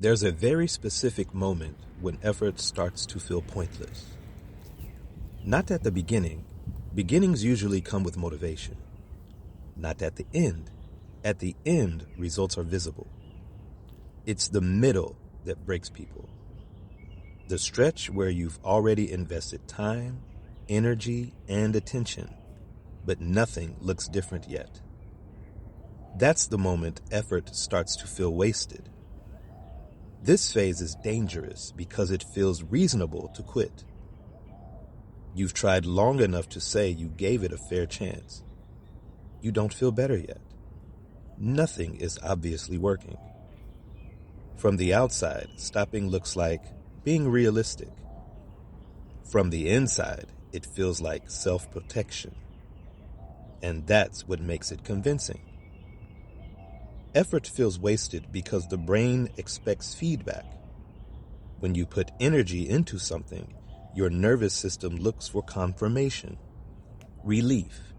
There's a very specific moment when effort starts to feel pointless. Not at the beginning. Beginnings usually come with motivation. Not at the end. At the end, results are visible. It's the middle that breaks people. The stretch where you've already invested time, energy, and attention, but nothing looks different yet. That's the moment effort starts to feel wasted. This phase is dangerous because it feels reasonable to quit. You've tried long enough to say you gave it a fair chance. You don't feel better yet. Nothing is obviously working. From the outside, stopping looks like being realistic. From the inside, it feels like self-protection. And that's what makes it convincing. Effort feels wasted because the brain expects feedback. When you put energy into something, your nervous system looks for confirmation, relief,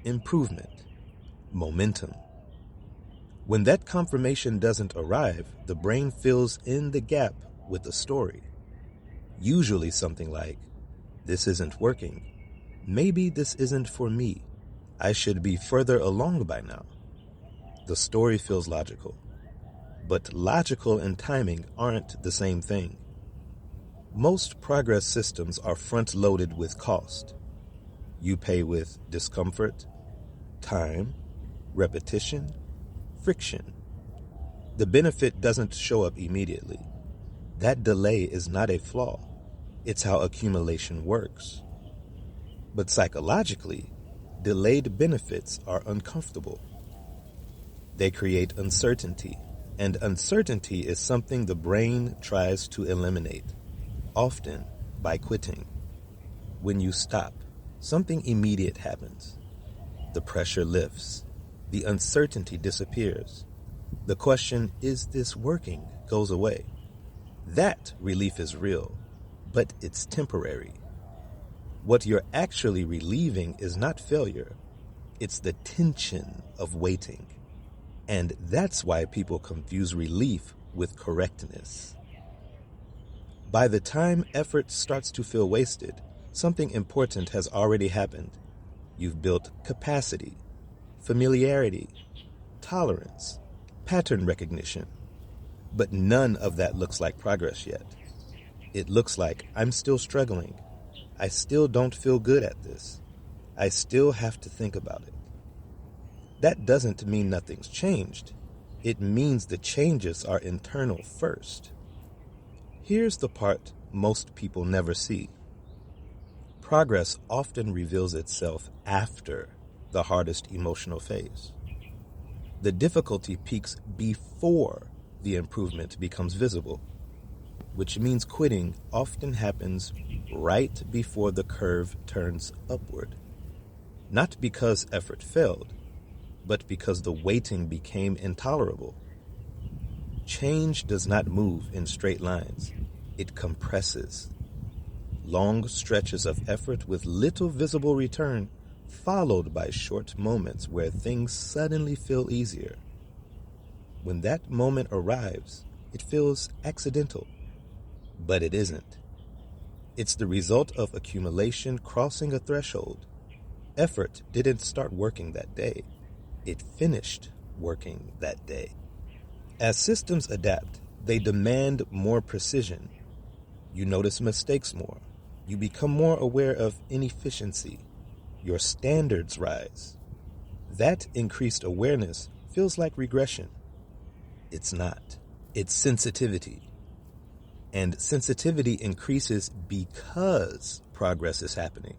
improvement, momentum. When that confirmation doesn't arrive, the brain fills in the gap with a story. Usually something like, "This isn't working. Maybe this isn't for me. I should be further along by now." The story feels logical. But logical and timing aren't the same thing. Most progress systems are front-loaded with cost. You pay with discomfort, time, repetition, friction. The benefit doesn't show up immediately. That delay is not a flaw. It's how accumulation works. But psychologically, delayed benefits are uncomfortable. They create uncertainty, and uncertainty is something the brain tries to eliminate, often by quitting. When you stop, something immediate happens. The pressure lifts. The uncertainty disappears. The question, "Is this working?" goes away. That relief is real, but it's temporary. What you're actually relieving is not failure. It's the tension of waiting. And that's why people confuse relief with correctness. By the time effort starts to feel wasted, something important has already happened. You've built capacity, familiarity, tolerance, pattern recognition. But none of that looks like progress yet. It looks like, "I'm still struggling. I still don't feel good at this. I still have to think about it." That doesn't mean nothing's changed. It means the changes are internal first. Here's the part most people never see. Progress often reveals itself after the hardest emotional phase. The difficulty peaks before the improvement becomes visible, which means quitting often happens right before the curve turns upward. Not because effort failed, but because the waiting became intolerable. Change does not move in straight lines. It compresses. Long stretches of effort with little visible return, followed by short moments where things suddenly feel easier. When that moment arrives, it feels accidental, but it isn't. It's the result of accumulation crossing a threshold. Effort didn't start working that day. It finished working that day. As systems adapt, they demand more precision. You notice mistakes more. You become more aware of inefficiency. Your standards rise. That increased awareness feels like regression. It's not. It's sensitivity. And sensitivity increases because progress is happening.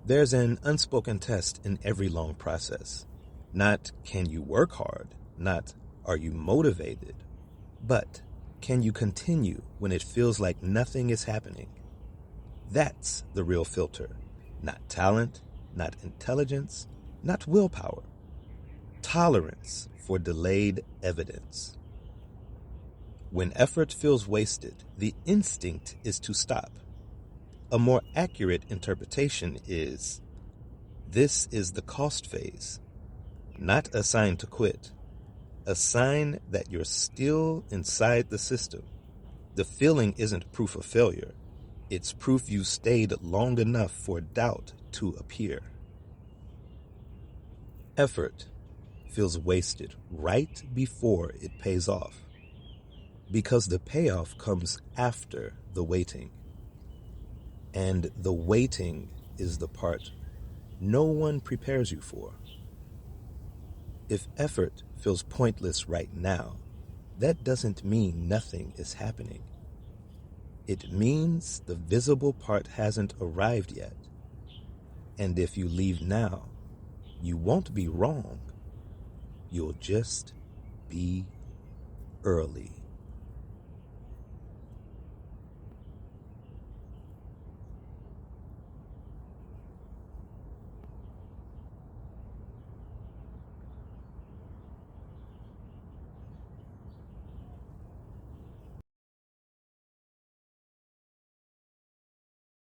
There's an unspoken test in every long process. Not, "Can you work hard?" Not, "Are you motivated?" But, "Can you continue when it feels like nothing is happening?" That's the real filter. Not talent, not intelligence, not willpower. Tolerance for delayed evidence. When effort feels wasted, the instinct is to stop. A more accurate interpretation is, this is the cost phase, not a sign to quit, a sign that you're still inside the system. The feeling isn't proof of failure. It's proof you stayed long enough for doubt to appear. Effort feels wasted right before it pays off, because the payoff comes after the waiting. And the waiting is the part no one prepares you for. If effort feels pointless right now, that doesn't mean nothing is happening. It means the visible part hasn't arrived yet. And if you leave now, you won't be wrong. You'll just be early.